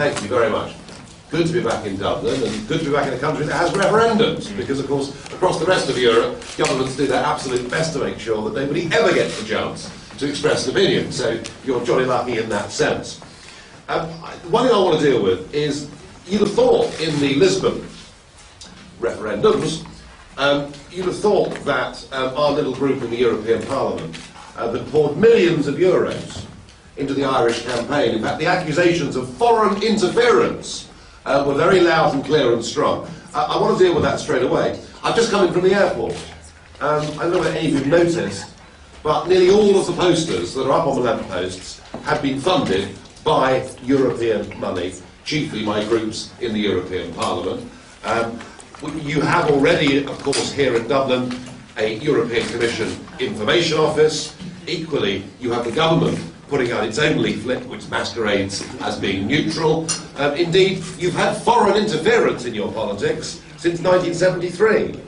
thank you very much. Good to be back in Dublin, and good to be back in a country that has referendums, because of course across the rest of Europe governments do their absolute best to make sure that nobody ever gets the chance to express an opinion, so you're jolly lucky in that sense. One thing I want to deal with is, you'd have thought in the Lisbon referendums, you'd have thought that our little group in the European Parliament that poured millions of euros into the Irish campaign. In fact, the accusations of foreign interference were very loud and clear and strong. I want to deal with that straight away. I've just come in from the airport. I don't know whether any of you have noticed, but nearly all of the posters that are up on the lampposts have been funded by European money, chiefly by groups in the European Parliament. You have already, of course, here in Dublin, a European Commission information office. Equally, you have the government putting out its own leaflet, which masquerades as being neutral. Indeed, you've had foreign interference in your politics since 1973,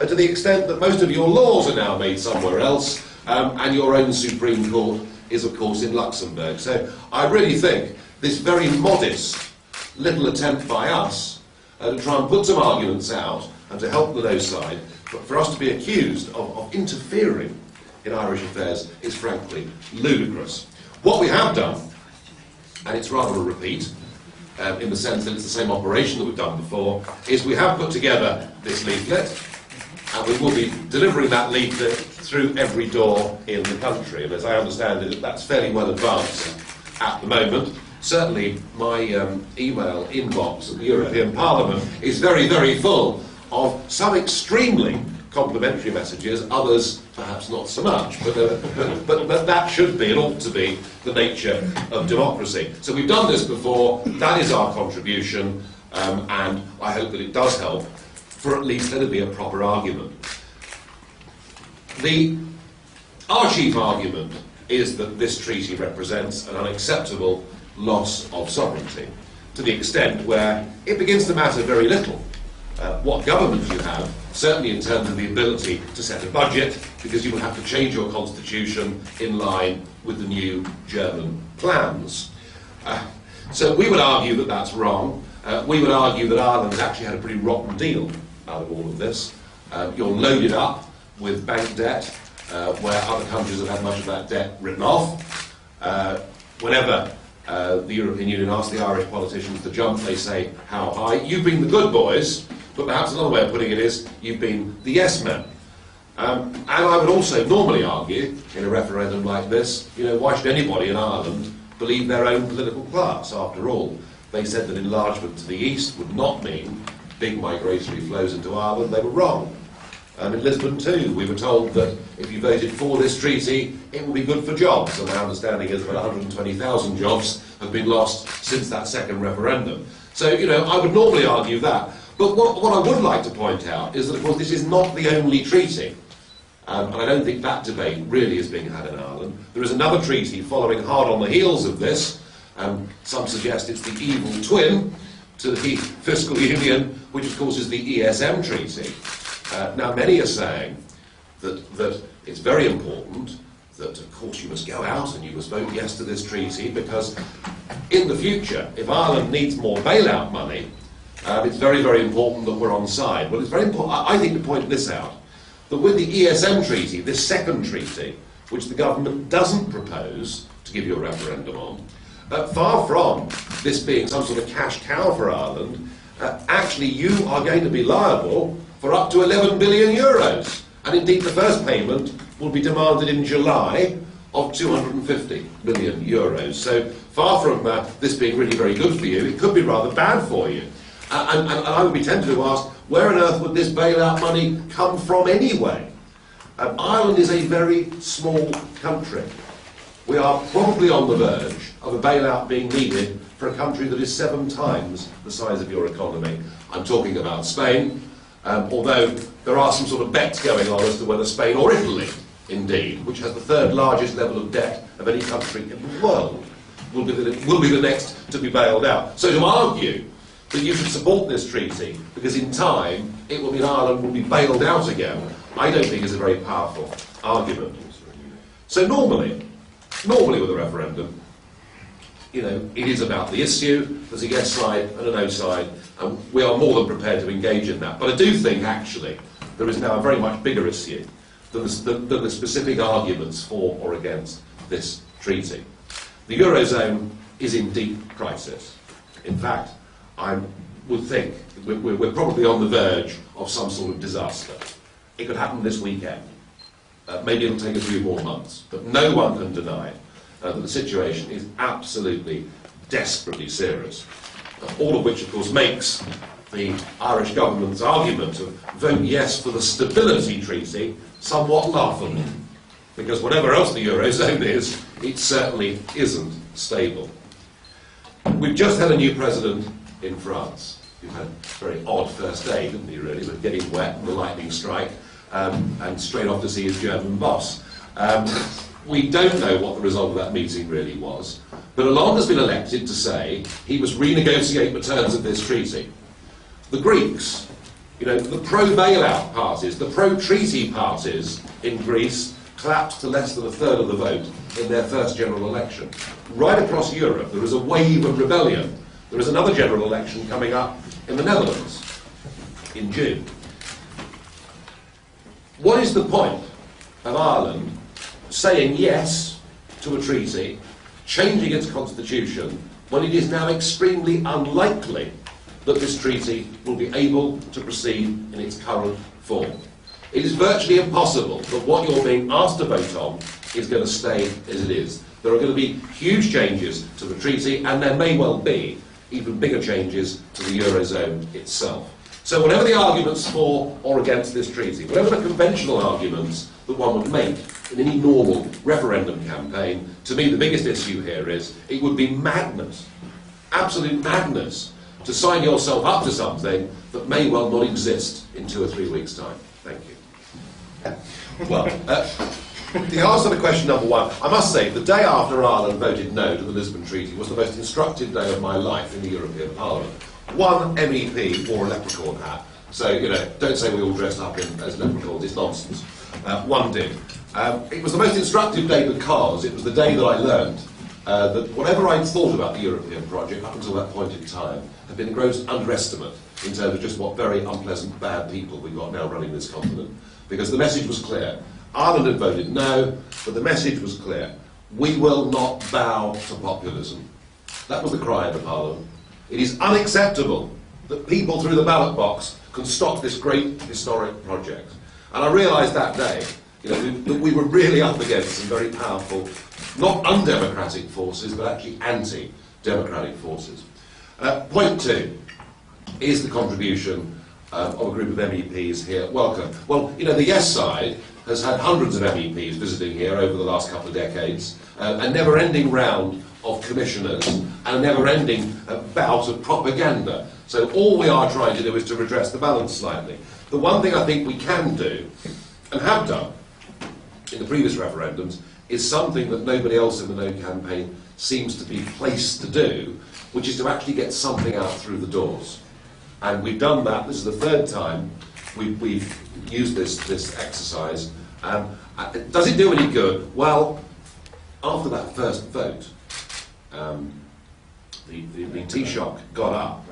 to the extent that most of your laws are now made somewhere else, and your own Supreme Court is, of course, in Luxembourg. So I really think this very modest little attempt by us to try and put some arguments out and to help the no side, but for us to be accused of interfering in Irish affairs is frankly ludicrous. What we have done, and it's rather a repeat, in the sense that it's the same operation that we've done before, is we have put together this leaflet, and we will be delivering that leaflet through every door in the country. And as I understand it, that's fairly well advanced at the moment. Certainly my email inbox at the European Parliament is very, very full of some extremely complimentary messages, others perhaps not so much, but that should be and ought to be the nature of democracy. So we've done this before, that is our contribution, and I hope that it does help, for at least let it be a proper argument. Our chief argument is that this treaty represents an unacceptable loss of sovereignty, to the extent where it begins to matter very little what government you have, certainly in terms of the ability to set a budget, because you will have to change your constitution in line with the new German plans. So we would argue that that's wrong. We would argue that Ireland has actually had a pretty rotten deal out of all of this. You're loaded up with bank debt, where other countries have had much of that debt written off. Whenever the European Union asks the Irish politicians to jump, they say, how high? You've been the good boys, but perhaps another way of putting it is, you've been the yes men. And I would also normally argue, in a referendum like this, why should anybody in Ireland believe their own political class? After all, they said that enlargement to the east would not mean big migratory flows into Ireland. They were wrong. In Lisbon too, we were told that if you voted for this treaty, it will be good for jobs, and my understanding is that 120,000 jobs have been lost since that second referendum. So, I would normally argue that. But what I would like to point out is that, of course, this is not the only treaty, and I don't think that debate really is being had in Ireland. There is another treaty following hard on the heels of this, and some suggest it's the evil twin to the Fiscal Union, which of course is the ESM treaty. Now, many are saying that it's very important that, of course, you must go out and you must vote yes to this treaty, because in the future, if Ireland needs more bailout money, it's very, very important that we're on side. Well, it's very important, I think, to point this out, that with the ESM treaty, this second treaty, which the government doesn't propose to give you a referendum on, far from this being some sort of cash cow for Ireland, actually you are going to be liable for up to 11 billion euros. And indeed the first payment will be demanded in July of 250 million euros. So far from this being really very good for you, it could be rather bad for you. And I would be tempted to ask, where on earth would this bailout money come from anyway? Ireland is a very small country. We are probably on the verge of a bailout being needed for a country that is 7 times the size of your economy. I'm talking about Spain, although there are some sort of bets going on as to whether Spain or Italy, indeed, which has the 3rd largest level of debt of any country in the world, will be the next to be bailed out. So to argue that you should support this treaty because in time it will mean Ireland will be bailed out again, I don't think is a very powerful argument. So normally with a referendum, you know, it is about the issue. There's a yes side and a no side, and we are more than prepared to engage in that. But I do think, actually, there is now a very much bigger issue than the specific arguments for or against this treaty. The Eurozone is in deep crisis. In fact, I would think we're probably on the verge of some sort of disaster. It could happen this weekend. Maybe it'll take a few more months. But no one can deny that the situation is absolutely, desperately serious. All of which, of course, makes the Irish government's argument of vote yes for the Stability Treaty somewhat laughable. Because whatever else the Eurozone is, it certainly isn't stable. We've just had a new president in France, who had a very odd first day, didn't he, really, with getting wet and the lightning strike, and straight off to see his German boss. We don't know what the result of that meeting really was, but Hollande has been elected to say he must renegotiate the terms of this treaty. The Greeks, you know, the pro-bailout parties, the pro-treaty parties in Greece collapsed to less than a third of the vote in their first general election. Right across Europe, there is a wave of rebellion. There is another general election coming up in the Netherlands in June. What is the point of Ireland saying yes to a treaty, changing its constitution, when it is now extremely unlikely that this treaty will be able to proceed in its current form? It is virtually impossible that what you're being asked to vote on is going to stay as it is. There are going to be huge changes to the treaty, and there may well be even bigger changes to the Eurozone itself. So whatever the arguments for or against this treaty, whatever the conventional arguments that one would make in any normal referendum campaign, to me the biggest issue here is it would be madness, absolute madness, to sign yourself up to something that may well not exist in 2 or 3 weeks' time. Thank you. Well, the answer to question number one, I must say, the day after Ireland voted no to the Lisbon Treaty was the most instructive day of my life in the European Parliament. One MEP wore a leprechaun hat, so, you know, don't say we all dressed up as leprechauns, it's nonsense. One did. It was the most instructive day because it was the day that I learned that whatever I'd thought about the European project up until that point in time had been a gross underestimate in terms of just what very unpleasant, bad people we've got now running this continent. Because the message was clear. Ireland had voted no, but the message was clear. We will not bow to populism. That was the cry of the Parliament. It is unacceptable that people through the ballot box can stop this great historic project. And I realised that day, you know, that we were really up against some very powerful, not undemocratic forces, but actually anti-democratic forces. Point two is the contribution of a group of MEPs here. Welcome. Well, you know, the yes side has had hundreds of MEPs visiting here over the last couple of decades, a never-ending round of commissioners, and a never-ending bout of propaganda. So all we are trying to do is to redress the balance slightly. The one thing I think we can do, and have done in the previous referendums, is something that nobody else in the No campaign seems to be placed to do, which is to actually get something out through the doors. And we've done that. This is the third time we've used this exercise. Does it do any good? Well, after that first vote, the Taoiseach got up.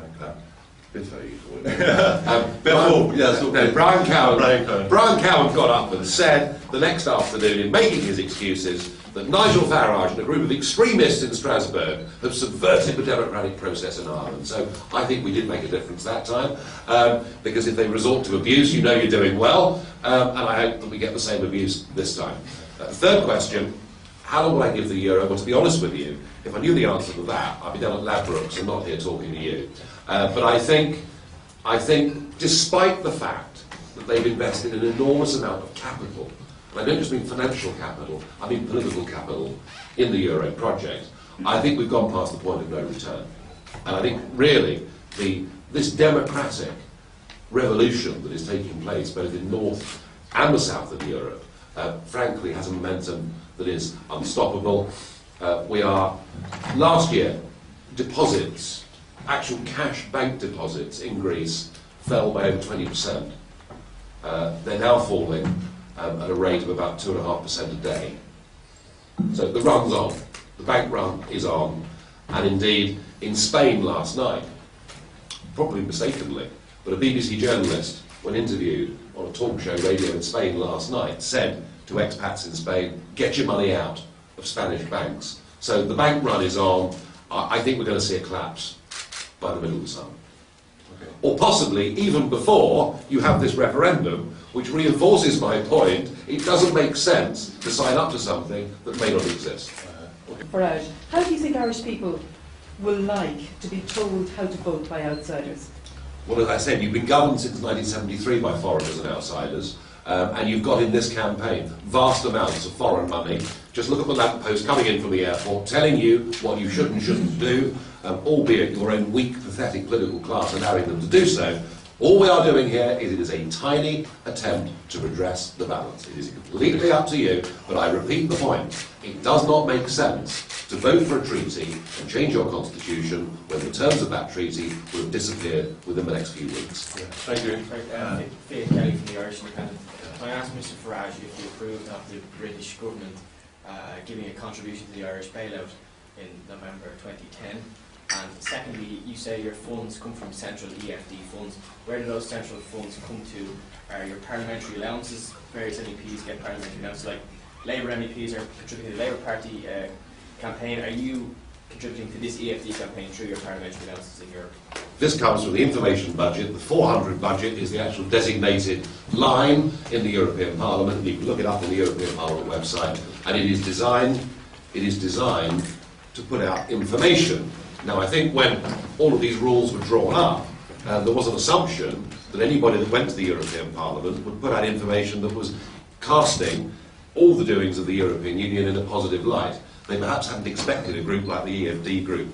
Brian Cowan got up and said the next afternoon, in making his excuses, that Nigel Farage and a group of extremists in Strasbourg have subverted the democratic process in Ireland. So I think we did make a difference that time, because if they resort to abuse, you know you're doing well, and I hope that we get the same abuse this time. Third question, how long will I give the euro? Well, to be honest with you, if I knew the answer to that, I'd be down at Ladbrokes and not here talking to you. But I think, despite the fact that they've invested an enormous amount of capital, and I don't just mean financial capital, I mean political capital in the euro project, I think we've gone past the point of no return. And I think, really, this democratic revolution that is taking place both in North and the South of Europe, frankly, has a momentum that is unstoppable. Last year, deposits, actual cash bank deposits in Greece fell by over 20%. They're now falling at a rate of about 2.5% a day. So the run's on. The bank run is on. And indeed, in Spain last night, probably mistakenly, but a BBC journalist, when interviewed on a talk show radio in Spain last night, said to expats in Spain, get your money out of Spanish banks. So the bank run is on. I think we're going to see a collapse by the middle of the summer. Okay. Or possibly even before you have this referendum, which reinforces my point, it doesn't make sense to sign up to something that may not exist. Farage, how do you think Irish people will like to be told how to vote by outsiders? Well, as I said, you've been governed since 1973 by foreigners and outsiders, and you've got in this campaign vast amounts of foreign money. Just look at the lamppost coming in from the airport, telling you what you should and shouldn't do, albeit your own weak, pathetic political class allowing them to do so. All we are doing here is it is a tiny attempt to redress the balance. It is completely up to you, but I repeat the point. It does not make sense to vote for a treaty and change your constitution when the terms of that treaty will have disappeared within the next few weeks. Yeah. Thank you. Fiona Kelly from the Irish Independent. I asked Mr Farage if he approved of the British government giving a contribution to the Irish bailout in November 2010. And secondly, you say your funds come from central EFD funds. Where do those central funds come to? Are your parliamentary allowances? Various MEPs get parliamentary allowances, like Labour MEPs are contributing to the Labour Party campaign. Are you contributing to this EFD campaign through your parliamentary allowances in Europe? This comes from the information budget. The 400 budget is the actual designated line in the European Parliament. You can look it up on the European Parliament website, and it is designed to put out information. Now, I think when all of these rules were drawn up, there was an assumption that anybody that went to the European Parliament would put out information that was casting all the doings of the European Union in a positive light. They perhaps hadn't expected a group like the EFD group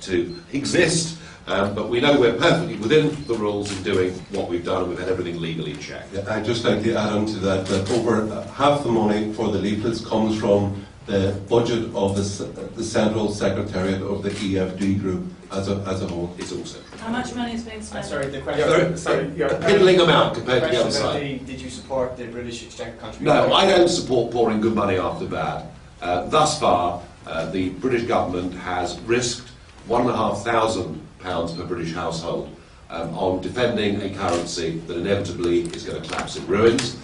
to exist, but we know we're perfectly within the rules of doing what we've done, and we've had everything legally checked. Yeah, I'd just like to add on to that, that over half the money for the leaflets comes from the budget of the Central Secretariat of the EFD group as a whole. It's all central. How much money is being spent? Sorry, the question. A piddling amount compared to the other side. Did you support the British exchange contribution? No, I don't support pouring good money after bad. Thus far, the British government has risked £1,500 per British household on defending a currency that inevitably is going to collapse in ruins.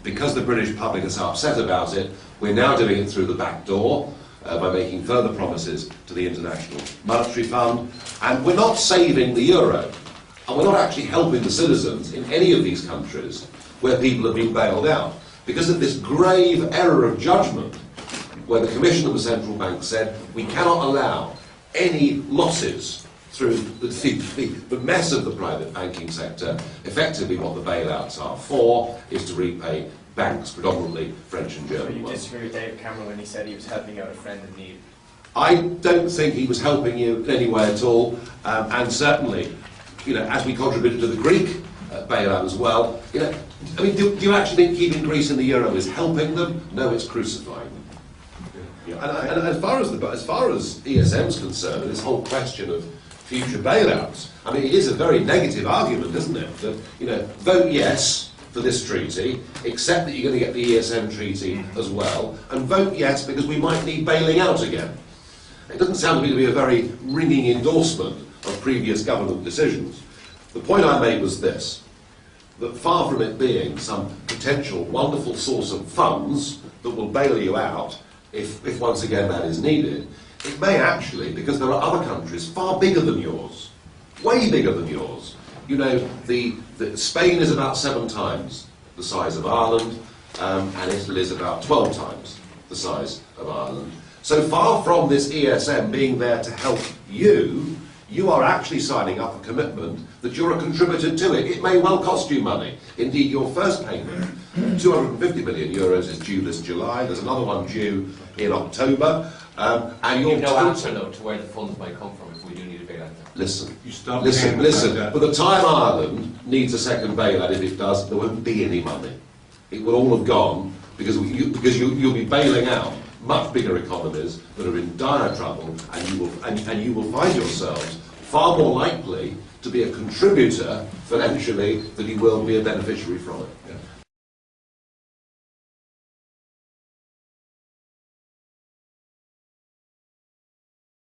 Because the British public is so upset about it, we're now doing it through the back door by making further promises to the International Monetary Fund. And we're not saving the euro, and we're not actually helping the citizens in any of these countries where people have been bailed out. Because of this grave error of judgment, where the Commission of the Central Bank said we cannot allow any losses through the mess of the private banking sector. Effectively what the bailouts are for is to repay banks, predominantly French and German So you ones. disagree with David Cameron when he said he was helping out a friend in need? I don't think he was helping you in any way at all, and certainly, as we contributed to the Greek bailout as well, I mean, do you actually think keeping Greece in the euro is helping them? No, it's crucifying them. Yeah. And as far as ESM is concerned, this whole question of future bailouts, I mean, it is a very negative argument, isn't it? That, vote yes for this treaty, accept that you're going to get the ESM treaty as well, and vote yes because we might need bailing out again. It doesn't sound to me to be a very ringing endorsement of previous government decisions. The point I made was this, that far from it being some potential wonderful source of funds that will bail you out if once again that is needed, it may actually, because there are other countries far bigger than yours, way bigger than yours. Spain is about 7 times the size of Ireland, and Italy is about 12 times the size of Ireland. So far from this ESM being there to help you, you are actually signing up a commitment that you're a contributor to it. It may well cost you money. Indeed, your first payment, 250 million euros, is due this July. There's another one due in October. And you've no answer, though, to where the funds might come from if we do need a bailout. Listen. By the time Ireland needs a second bailout, if it does, there won't be any money. It will all have gone because you'll be bailing out much bigger economies that are in dire trouble, and you will find yourselves far more likely to be a contributor financially than you will be a beneficiary from it. Yeah.